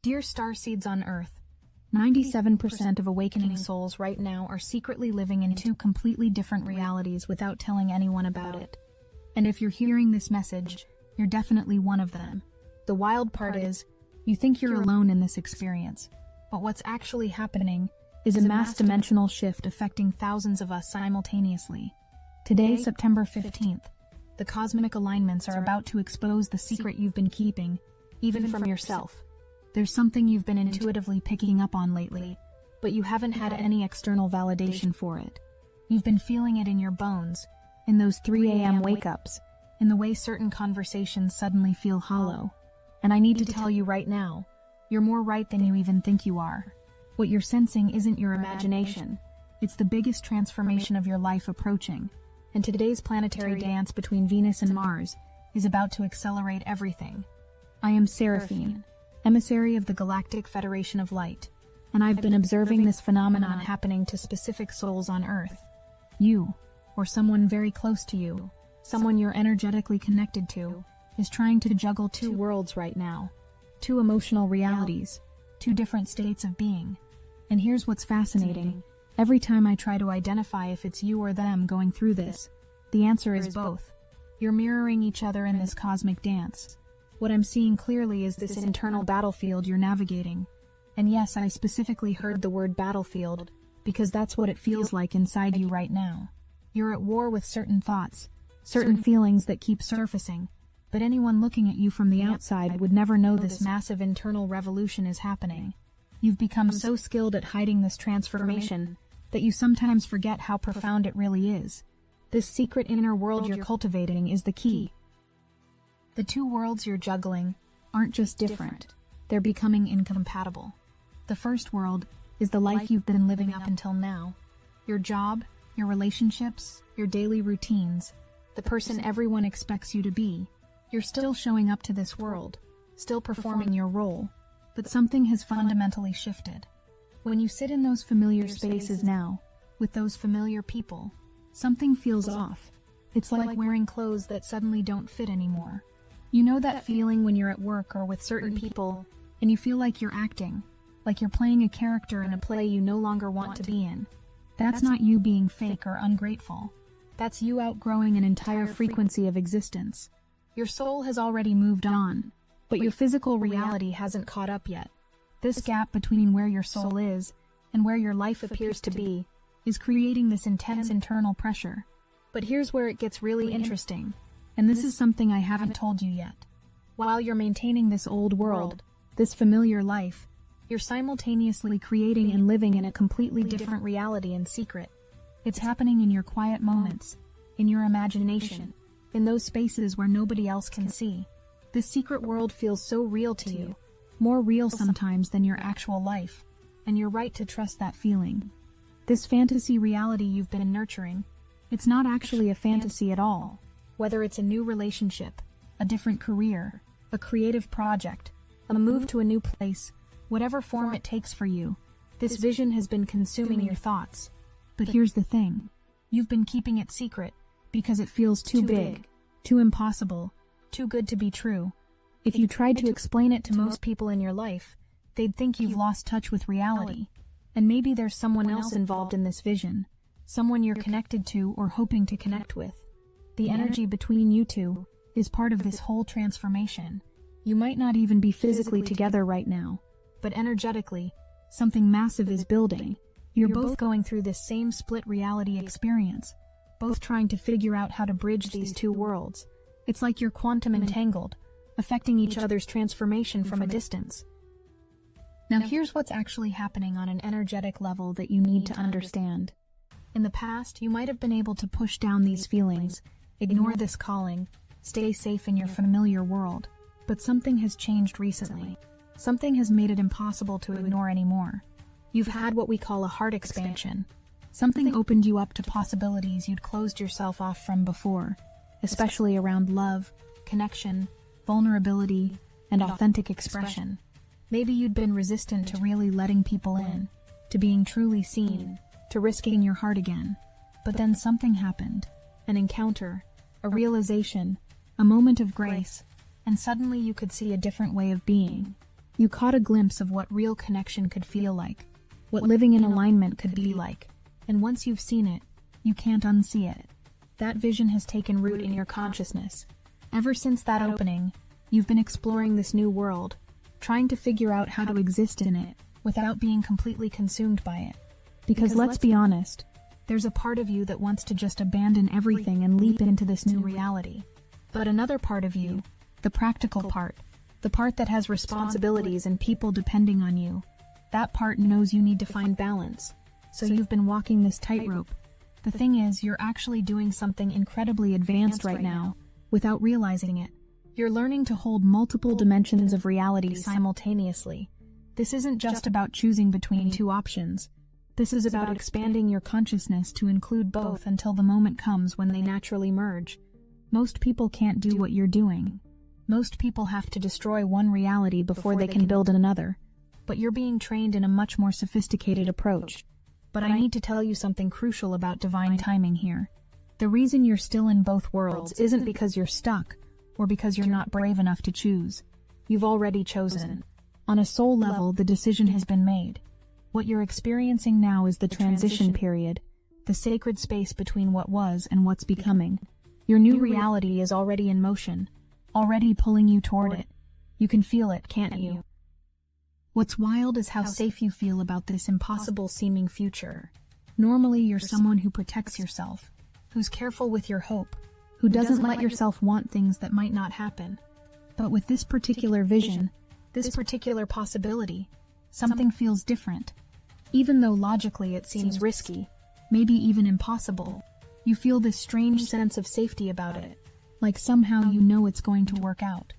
Dear Starseeds on Earth, 97% of awakening souls right now are secretly living in two completely different realities without telling anyone about it. And if you're hearing this message, you're definitely one of them. The wild part is, you think you're alone in this experience, but what's actually happening is a mass dimensional shift affecting thousands of us simultaneously. Today, September 15th, the cosmic alignments are about to expose the secret you've been keeping, even from yourself. There's something you've been intuitively picking up on lately, but you haven't had any external validation for it. You've been feeling it in your bones, in those 3 a.m. wake-ups, in the way certain conversations suddenly feel hollow. And I need to tell you right now, you're more right than you even think you are. What you're sensing isn't your imagination. It's the biggest transformation of your life approaching. And today's planetary dance between Venus and Mars is about to accelerate everything. I am Seraphine, emissary of the Galactic Federation of Light, and I've been observing this phenomenon happening to specific souls on Earth. You, or someone very close to you, someone you're energetically connected to, is trying to juggle two worlds right now. Two emotional realities, two different states of being. And here's what's fascinating. Every time I try to identify if it's you or them going through this, the answer is both. You're mirroring each other in this cosmic dance. What I'm seeing clearly is this internal battlefield you're navigating. And yes, I specifically heard the word battlefield, because that's what it feels like inside you right now. You're at war with certain thoughts, certain feelings that keep surfacing, but anyone looking at you from the outside would never know this massive internal revolution is happening. You've become so skilled at hiding this transformation that you sometimes forget how profound it really is. This secret inner world you're cultivating is the key. The two worlds you're juggling aren't just different, they're becoming incompatible. The first world is the life you've been living up until now. Your job, your relationships, your daily routines, the person everyone expects you to be. You're still showing up to this world, still performing your role, but something has fundamentally shifted. When you sit in those familiar spaces now, with those familiar people, something feels off. It's like wearing clothes that suddenly don't fit anymore. You know that feeling when you're at work or with certain people, and you feel like you're acting, like you're playing a character in a play you no longer want to be in. That's not you being fake or ungrateful. That's you outgrowing an entire frequency of existence. Your soul has already moved on, but your physical reality hasn't caught up yet. This gap between where your soul is and where your life appears to be is creating this intense internal pressure. But here's where it gets really interesting. And this is something I haven't told you yet. While you're maintaining this old world, this familiar life, you're simultaneously creating and living in a completely different reality in secret. It's happening in your quiet moments, in your imagination, in those spaces where nobody else can see. This secret world feels so real to you, more real sometimes than your actual life, and you're right to trust that feeling. This fantasy reality you've been nurturing, it's not actually a fantasy at all. Whether it's a new relationship, a different career, a creative project, a move to a new place, whatever form it takes for you, this vision has been consuming your thoughts. But here's the thing. You've been keeping it secret because it feels too big, too impossible, too good to be true. If you tried to explain it to most people in your life, they'd think you've lost touch with reality. And maybe there's someone else involved in this vision, someone you're connected to or hoping to connect with. The energy between you two is part of this whole transformation. You might not even be physically together right now, but energetically, something massive is building. You're both going through this same split reality experience, both trying to figure out how to bridge these two worlds. It's like you're quantum entangled, affecting each other's transformation from a distance. Now here's what's actually happening on an energetic level that you need to understand. In the past, you might have been able to push down these feelings, ignore this calling, stay safe in your familiar world. But something has changed recently. Something has made it impossible to ignore anymore. You've had what we call a heart expansion. Something opened you up to possibilities you'd closed yourself off from before, especially around love, connection, vulnerability, and authentic expression. Maybe you'd been resistant to really letting people in, to being truly seen, to risking your heart again. But then something happened. An encounter, a realization, a moment of grace, and suddenly you could see a different way of being. You caught a glimpse of what real connection could feel like, what living in alignment could be like, and once you've seen it, you can't unsee it. That vision has taken root in your consciousness. Ever since that opening, you've been exploring this new world, trying to figure out how to exist in it without being completely consumed by it. Because let's be honest, there's a part of you that wants to just abandon everything and leap into this new reality. But another part of you, the practical part, the part that has responsibilities and people depending on you, that part knows you need to find balance. So you've been walking this tightrope. The thing is, you're actually doing something incredibly advanced right now, without realizing it. You're learning to hold multiple dimensions of reality simultaneously. This isn't just about choosing between two options. This is about expanding your consciousness to include both until the moment comes when they naturally merge. Most people can't do what you're doing. Most people have to destroy one reality before they can build another. But you're being trained in a much more sophisticated approach. But I need to tell you something crucial about divine timing here. The reason you're still in both worlds isn't because you're stuck, or because you're not brave enough to choose. You've already chosen. On a soul level, the decision has been made. What you're experiencing now is the transition period, the sacred space between what was and what's becoming. Your new reality is already in motion, already pulling you toward it. You can feel it, can't you? What's wild is how safe you feel about this impossible-seeming future. Normally, you're someone who protects yourself, who's careful with your hope, who doesn't let yourself want things that might not happen. But with this particular vision, this particular possibility, something feels different. Even though logically it seems risky, maybe even impossible, you feel this strange sense of safety about it, like somehow you know it's going to work out.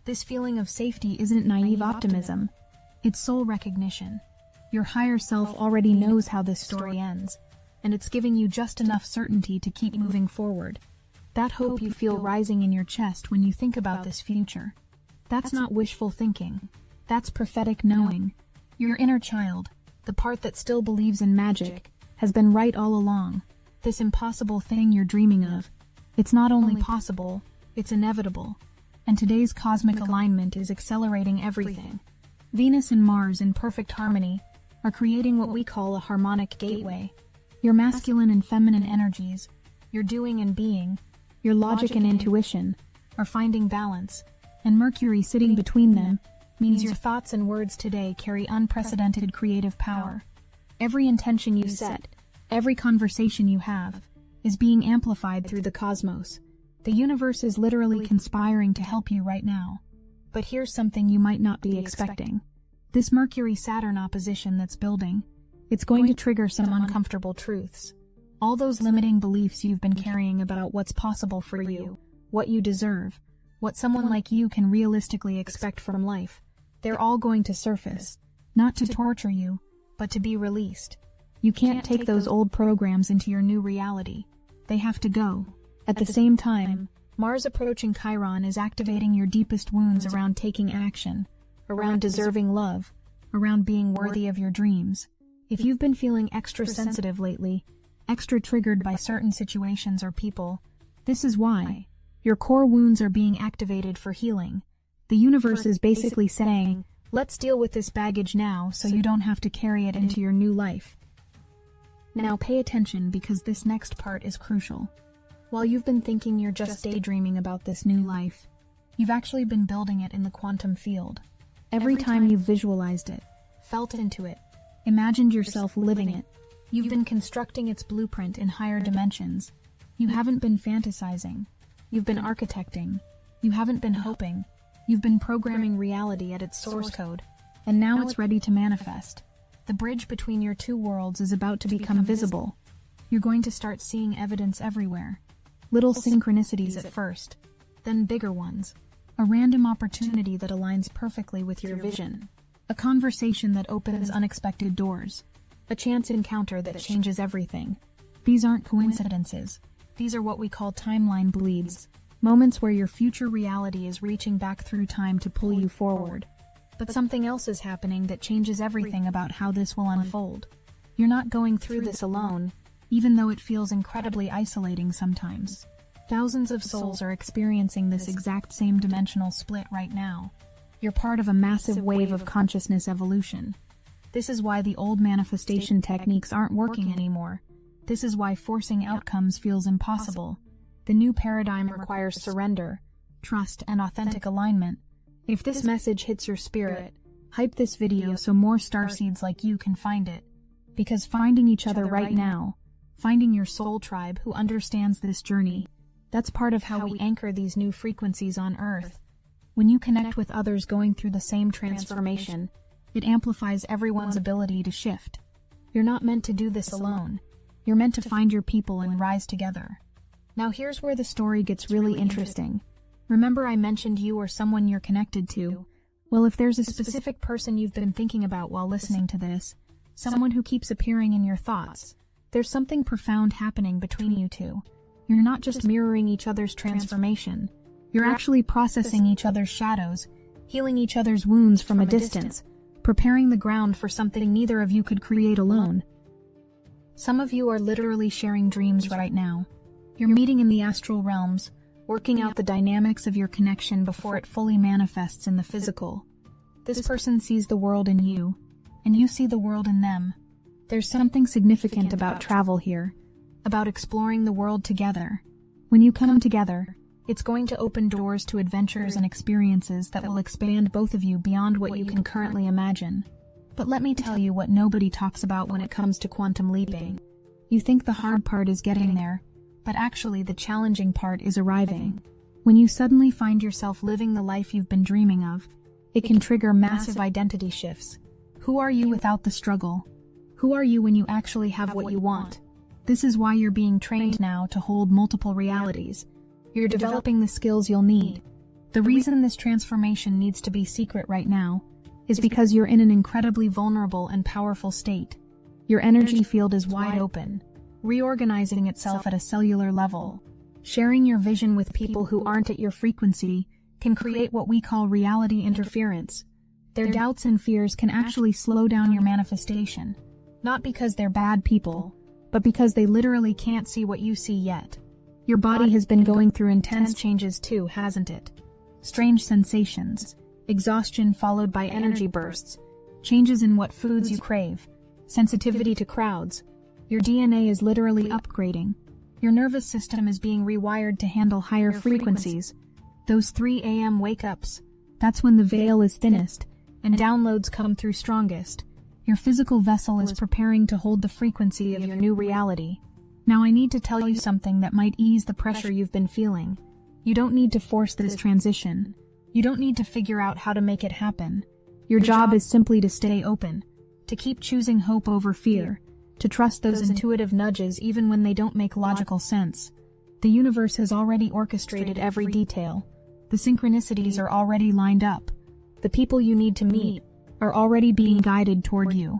This feeling of safety isn't naive optimism. It's soul recognition. Your higher self already knows how this story ends, and it's giving you just enough certainty to keep moving forward. That hope you feel rising in your chest when you think about this future. That's not wishful thinking. That's prophetic knowing. Your inner child, the part that still believes in magic, has been right all along. This impossible thing you're dreaming of, it's not only possible, it's inevitable. And today's cosmic alignment is accelerating everything. Venus and Mars in perfect harmony are creating what we call a harmonic gateway. Your masculine and feminine energies, your doing and being, your logic and intuition, are finding balance, and Mercury sitting between them means your thoughts and words today carry unprecedented creative power. Every intention you set, every conversation you have, is being amplified through the cosmos. The universe is literally conspiring to help you right now. But here's something you might not be expecting. This Mercury-Saturn opposition that's building, it's going to trigger some uncomfortable truths. All those limiting beliefs you've been carrying about what's possible for you, what you deserve, what someone like you can realistically expect from life, they're all going to surface, not to torture you, but to be released. You can't take those old programs into your new reality. They have to go. At the same time, Mars approaching Chiron is activating your deepest wounds around taking action, around deserving love, around being worthy of your dreams. If you've been feeling extra sensitive lately, extra triggered by certain situations or people, this is why. Your core wounds are being activated for healing. The universe is basically saying, let's deal with this baggage now so you don't have to carry it into your new life. Now pay attention because this next part is crucial. While you've been thinking you're just daydreaming about this new life, you've actually been building it in the quantum field. Every time you've visualized it, felt into it, imagined yourself living it, you've been constructing its blueprint in higher dimensions. You haven't been fantasizing. You've been architecting. You haven't been hoping. You've been programming reality at its source code, and now it's ready to manifest. The bridge between your two worlds is about to become visible. You're going to start seeing evidence everywhere. Little synchronicities at first, then bigger ones. A random opportunity that aligns perfectly with your vision. A conversation that opens unexpected doors. A chance encounter that changes everything. These aren't coincidences. These are what we call timeline bleeds. Moments where your future reality is reaching back through time to pull you forward. But something else is happening that changes everything about how this will unfold. You're not going through this alone, even though it feels incredibly isolating sometimes. Thousands of souls are experiencing this exact same dimensional split right now. You're part of a massive wave of consciousness evolution. This is why the old manifestation techniques aren't working anymore. This is why forcing outcomes feels impossible. The new paradigm requires surrender, trust, and authentic alignment. If this message hits your spirit, hype this video so more starseeds like you can find it. Because finding each other right now, finding your soul tribe who understands this journey, that's part of how we anchor these new frequencies on Earth. When you connect with others going through the same transformation, it amplifies everyone's ability to shift. You're not meant to do this alone. You're meant to find your people and rise together. Now here's where the story gets really interesting. Remember I mentioned you or someone you're connected to? Well, if there's a specific person you've been thinking about while listening to this, someone who keeps appearing in your thoughts, there's something profound happening between you two. You're not just mirroring each other's transformation. You're actually processing each other's shadows, healing each other's wounds from a distance, preparing the ground for something neither of you could create alone. Some of you are literally sharing dreams right now. You're meeting in the astral realms, working out the dynamics of your connection before it fully manifests in the physical. This person sees the world in you, and you see the world in them. There's something significant about travel here, about exploring the world together. When you come together, it's going to open doors to adventures and experiences that will expand both of you beyond what you can currently imagine. But let me tell you what nobody talks about when it comes to quantum leaping. You think the hard part is getting there, but actually the challenging part is arriving. When you suddenly find yourself living the life you've been dreaming of, it can trigger massive identity shifts. Who are you without the struggle? Who are you when you actually have what you want? This is why you're being trained now to hold multiple realities. You're developing the skills you'll need. The reason this transformation needs to be secret right now is because you're in an incredibly vulnerable and powerful state. Your energy field is wide open, reorganizing itself at a cellular level. Sharing your vision with people who aren't at your frequency can create what we call reality interference. Their doubts and fears can actually slow down your manifestation. Not because they're bad people, but because they literally can't see what you see yet. Your body has been going through intense changes too, hasn't it? Strange sensations, exhaustion followed by energy bursts, changes in what foods you crave, sensitivity to crowds. Your DNA is literally upgrading. Your nervous system is being rewired to handle higher frequencies. Those 3 a.m. wake-ups, that's when the veil is thinnest and downloads come through strongest. Your physical vessel is preparing to hold the frequency of your new reality. Now I need to tell you something that might ease the pressure you've been feeling. You don't need to force this transition. You don't need to figure out how to make it happen. Your job is simply to stay open, to keep choosing hope over fear, to trust those intuitive nudges even when they don't make logical sense. The universe has already orchestrated every detail. The synchronicities are already lined up. The people you need to meet are already being guided toward you.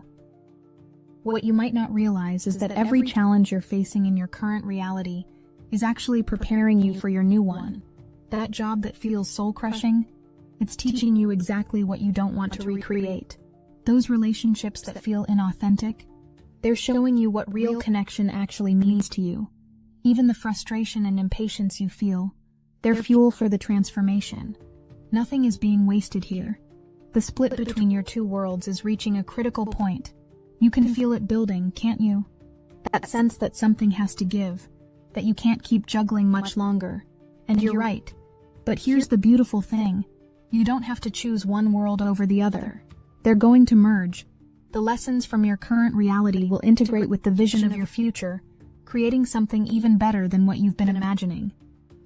What you might not realize is that every challenge you're facing in your current reality is actually preparing you for your new one. That job that feels soul-crushing, it's teaching you exactly what you don't want to recreate. Those relationships that feel inauthentic, they're showing you what real connection actually means to you. Even the frustration and impatience you feel, they're fuel for the transformation. Nothing is being wasted here. The split between your two worlds is reaching a critical point. You can feel it building, can't you? That sense that something has to give, that you can't keep juggling much longer. And you're right. But here's the beautiful thing. You don't have to choose one world over the other. They're going to merge. The lessons from your current reality will integrate with the vision of your future, creating something even better than what you've been imagining.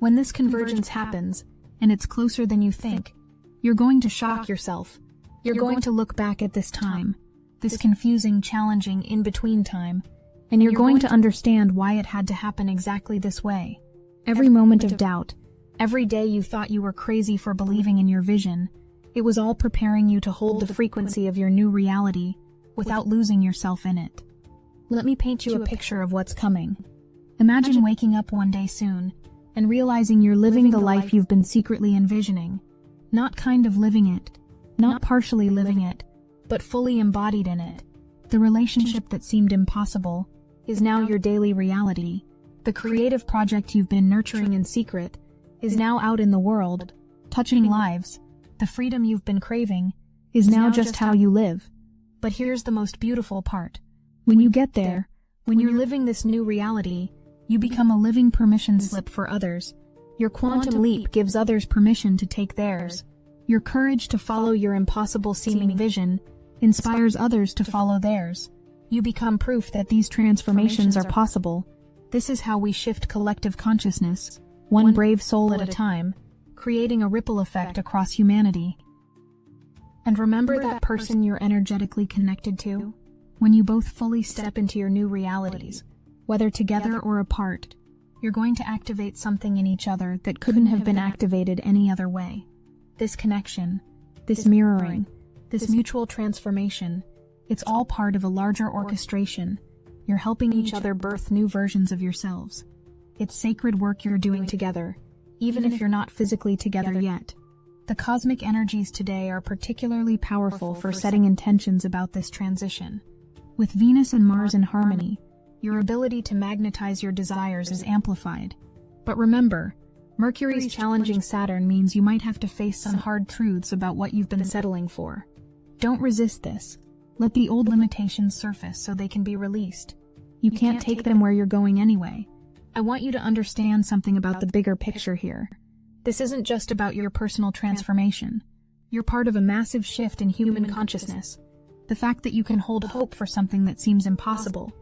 When this convergence happens, and it's closer than you think, you're going to shock yourself. You're going to look back at this time, this confusing, challenging, in-between time, and you're going to understand why it had to happen exactly this way. Every moment of doubt, every day you thought you were crazy for believing in your vision, it was all preparing you to hold the frequency of your new reality without losing yourself in it. Let me paint you a picture of what's coming. Imagine waking up one day soon and realizing you're living the life you've been secretly envisioning. Not kind of living it, not partially living it, but fully embodied in it. The relationship that seemed impossible is now your daily reality. The creative project you've been nurturing in secret is now out in the world, touching lives. The freedom you've been craving is now just how you live. But here's the most beautiful part. When you get there, when you're living this new reality, you become a living permission slip for others. Your quantum leap gives others permission to take theirs. Your courage to follow your impossible-seeming vision inspires others to follow theirs. You become proof that these transformations are possible. This is how we shift collective consciousness, one brave soul at a time, creating a ripple effect across humanity. And remember that person you're energetically connected to? When you both fully step into your new realities, whether together or apart, you're going to activate something in each other that couldn't have been activated any other way. This connection, this mirroring, this mutual transformation, it's all part of a larger orchestration. You're helping each other birth new versions of yourselves. It's sacred work you're doing together, even if you're not physically together yet. The cosmic energies today are particularly powerful for setting intentions about this transition. With Venus and Mars in harmony, your ability to magnetize your desires is amplified. But remember, Mercury's challenging Saturn means you might have to face some hard truths about what you've been settling for. Don't resist this. Let the old limitations surface so they can be released. You can't take them where you're going anyway. I want you to understand something about the bigger picture here. This isn't just about your personal transformation. You're part of a massive shift in human consciousness. The fact that you can hold hope for something that seems impossible.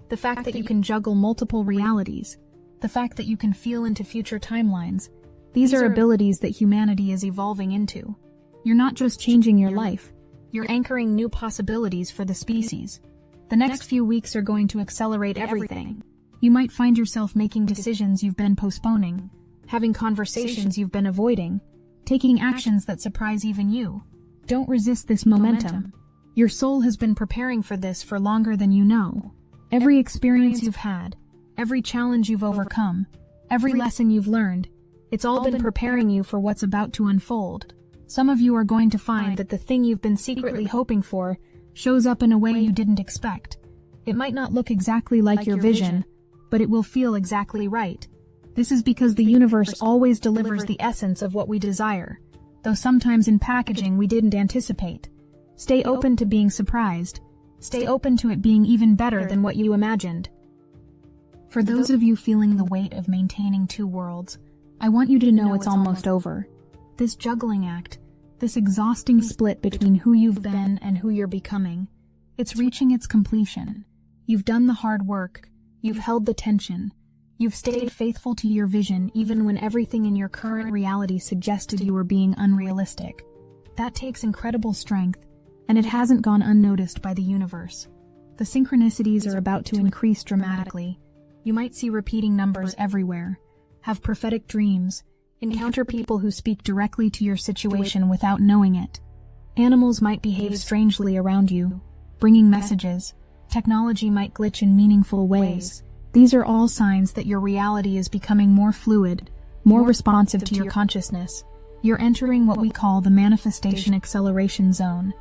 The fact that you can juggle multiple realities. The fact that you can feel into future timelines. These are abilities that humanity is evolving into. You're not just changing your life. You're anchoring new possibilities for the species. The next few weeks are going to accelerate everything. You might find yourself making decisions you've been postponing, having conversations you've been avoiding, taking actions that surprise even you. Don't resist this momentum. Your soul has been preparing for this for longer than you know. Every experience you've had, every challenge you've overcome, every lesson you've learned, it's all been preparing you for what's about to unfold. Some of you are going to find that the thing you've been secretly hoping for shows up in a way you didn't expect. It might not look exactly like your vision, but it will feel exactly right. This is because the universe always delivers the essence of what we desire, though sometimes in packaging we didn't anticipate. Stay open to being surprised. Stay open to it being even better than what you imagined. For those of you feeling the weight of maintaining two worlds, I want you to know it's almost over. This juggling act, this exhausting split between who you've been and who you're becoming, it's reaching its completion. You've done the hard work, you've held the tension, you've stayed faithful to your vision even when everything in your current reality suggested you were being unrealistic. That takes incredible strength, and it hasn't gone unnoticed by the universe. The synchronicities are about to increase dramatically. You might see repeating numbers everywhere, have prophetic dreams, encounter people who speak directly to your situation without knowing it. Animals might behave strangely around you, bringing messages. Technology might glitch in meaningful ways. These are all signs that your reality is becoming more fluid, more responsive to your consciousness. You're entering what we call the manifestation acceleration zone.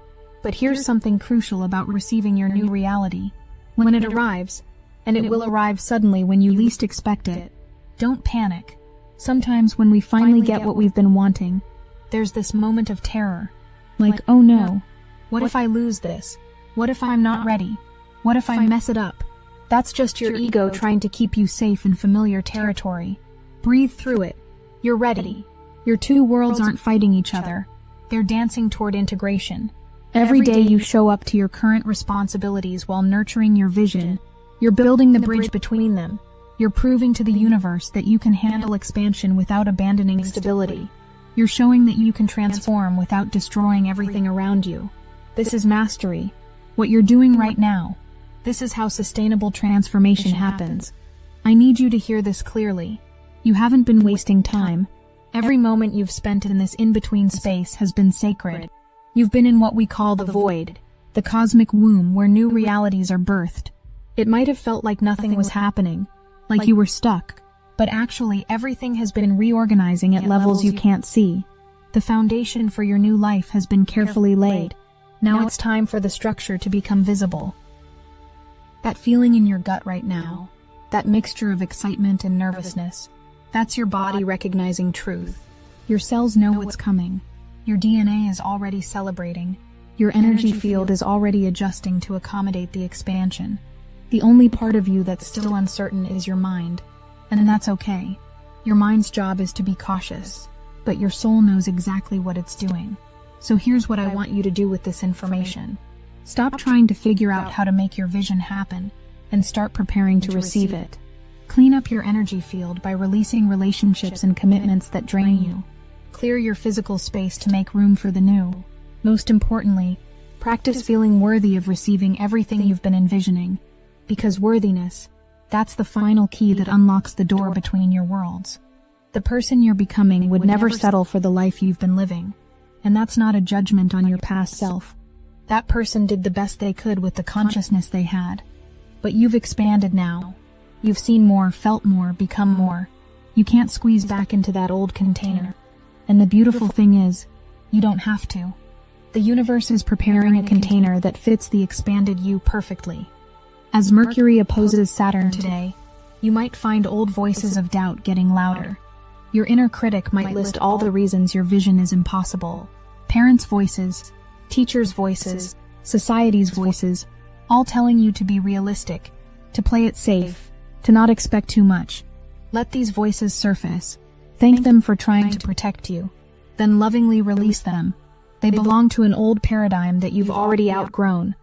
But here's something crucial about receiving your new reality. When it arrives, and it will arrive suddenly when you least expect it, don't panic. Sometimes when we finally get what we've been wanting, there's this moment of terror. Like, oh no, what if I lose this? What if I'm not ready? What if I mess it up? That's just your ego trying to keep you safe in familiar territory. Breathe through it. You're ready. Your two worlds aren't fighting each other. They're dancing toward integration. Every day you show up to your current responsibilities while nurturing your vision. You're building the bridge between them. You're proving to the universe that you can handle expansion without abandoning stability. You're showing that you can transform without destroying everything around you. This is mastery. What you're doing right now. This is how sustainable transformation happens. I need you to hear this clearly. You haven't been wasting time. Every moment you've spent in this in-between space has been sacred. You've been in what we call the void, the cosmic womb where new realities are birthed. It might have felt like nothing was happening, like you were stuck, but actually everything has been reorganizing at levels you can't see. The foundation for your new life has been carefully laid. Now it's time for the structure to become visible. That feeling in your gut right now, that mixture of excitement and nervousness, that's your body recognizing truth. Your cells know what's coming. Your DNA is already celebrating. Your energy field is already adjusting to accommodate the expansion. The only part of you that's still uncertain is your mind, and that's okay. Your mind's job is to be cautious, but your soul knows exactly what it's doing. So here's what I want you to do with this information. Stop trying to figure out how to make your vision happen, and start preparing to receive it. Clean up your energy field by releasing relationships and commitments that drain you. Clear your physical space to make room for the new. Most importantly, practice feeling worthy of receiving everything you've been envisioning, because worthiness, that's the final key that unlocks the door between your worlds. The person you're becoming would never settle for the life you've been living, and that's not a judgment on your past self. That person did the best they could with the consciousness they had. But you've expanded now. You've seen more, felt more, become more. You can't squeeze back into that old container. And the beautiful thing is, you don't have to. The universe is preparing a container that fits the expanded you perfectly. As Mercury opposes Saturn today, you might find old voices of doubt getting louder. Your inner critic might list all the reasons your vision is impossible. Parents' voices, teachers' voices, society's voices, all telling you to be realistic, to play it safe, to not expect too much. Let these voices surface. Thank them for trying to protect you. Then lovingly release them. They belong to an old paradigm that you've already outgrown.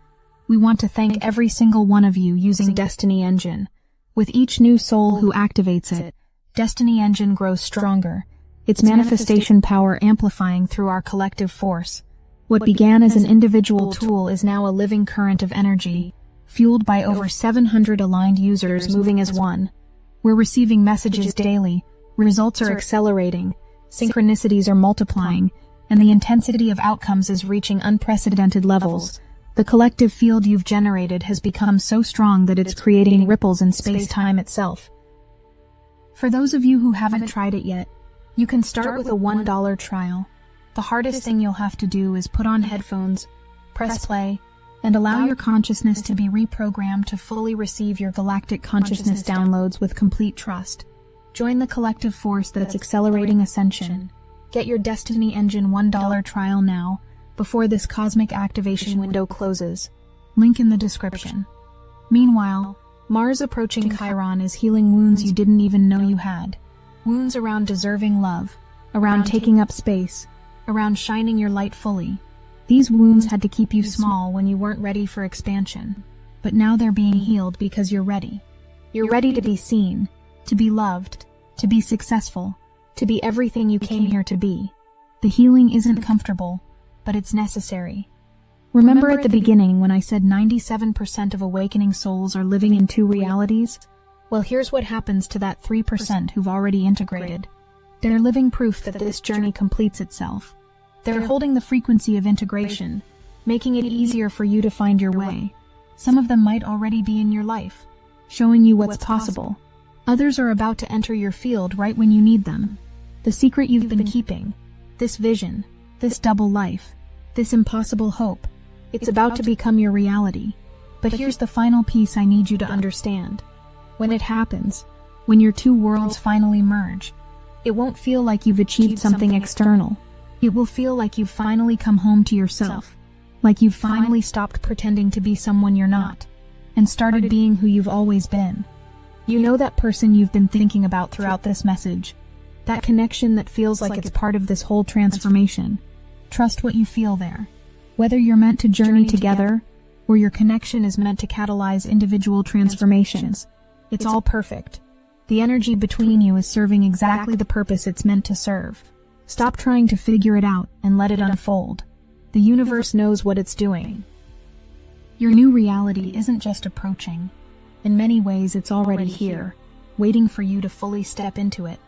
We want to thank every single one of you using Destiny Engine. With each new soul who activates it, Destiny Engine grows stronger, its manifestation power amplifying through our collective force. What began as an individual tool is now a living current of energy, fueled by over 700 aligned users moving as one. We're receiving messages daily, results are accelerating, synchronicities are multiplying, and the intensity of outcomes is reaching unprecedented levels. The collective field you've generated has become so strong that it's creating ripples in space-time itself. For those of you who haven't tried it yet, you can start with a $1 trial. The hardest thing you'll have to do is put on headphones, press play, and allow your consciousness to be reprogrammed to fully receive your galactic consciousness downloads with complete trust. Join the collective force that's accelerating ascension. Get your Destiny Engine $1 trial now, before this cosmic activation window closes. Link in the description. Meanwhile, Mars approaching Chiron is healing wounds you didn't even know you had. Wounds around deserving love, around taking up space, around shining your light fully. These wounds had to keep you small when you weren't ready for expansion. But now they're being healed because you're ready. You're ready to be seen, to be loved, to be successful, to be everything you came here to be. The healing isn't comfortable, but it's necessary. Remember at the beginning when I said 97% of awakening souls are living in two realities? Well, here's what happens to that 3% who've already integrated. They're living proof that this journey completes itself. They're holding the frequency of integration, making it easier for you to find your way. Some of them might already be in your life, showing you what's possible. Others are about to enter your field right when you need them. The secret you've been keeping, this vision, this double life, this impossible hope, it's about to become your reality. But here's the final piece I need you to understand. When it happens, when your two worlds finally merge, it won't feel like you've achieved something external. It will feel like you've finally come home to yourself, like you've finally stopped pretending to be someone you're not, and started being who you've always been. You know that person you've been thinking about throughout this message, that connection that feels like it's part of this whole transformation. Trust what you feel there. Whether you're meant to journey together, or your connection is meant to catalyze individual transformations, it's all perfect. The energy between you is serving exactly the purpose it's meant to serve. Stop trying to figure it out and let it unfold. The universe knows what it's doing. Your new reality isn't just approaching. In many ways, it's already here, waiting for you to fully step into it.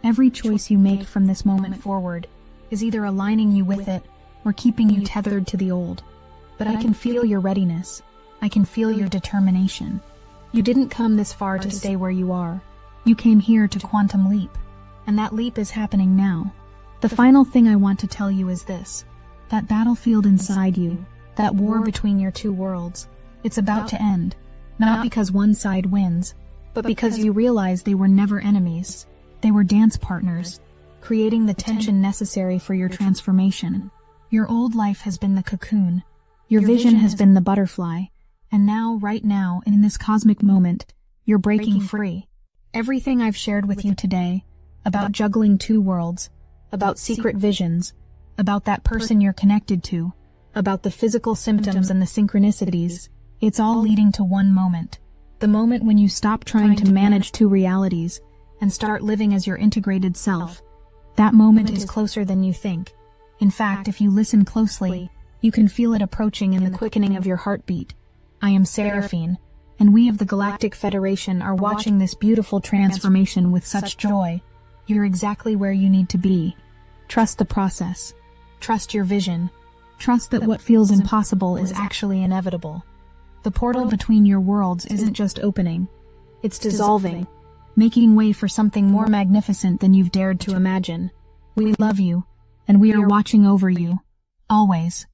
Every choice you make from this moment forward is either aligning you with it or keeping you tethered to the old. But I can feel your readiness. I can feel your determination. You didn't come this far to stay where you are. You came here to quantum leap, and that leap is happening now. The final thing I want to tell you is this. That battlefield inside you, that war between your two worlds, it's about to end. Not because one side wins, but because you realize they were never enemies. They were dance partners, creating the tension necessary for your transformation. Your old life has been the cocoon. Your vision has been the butterfly. And now, right now, in this cosmic moment, you're breaking free. Everything I've shared with you today, about juggling two worlds, about secret visions, about that person you're connected to, about the physical symptoms and the synchronicities, it's all leading to one moment. The moment when you stop trying to manage two realities and start living as your integrated self. That moment is closer than you think. In fact, if you listen closely, you can feel it approaching in the quickening of your heartbeat. I am Seraphine, and we of the Galactic Federation are watching this beautiful transformation with such joy. You're exactly where you need to be. Trust the process. Trust your vision. Trust that what feels impossible is actually inevitable. The portal between your worlds isn't just opening. It's dissolving, making way for something more magnificent than you've dared to imagine. We love you, and we are watching over you. Always.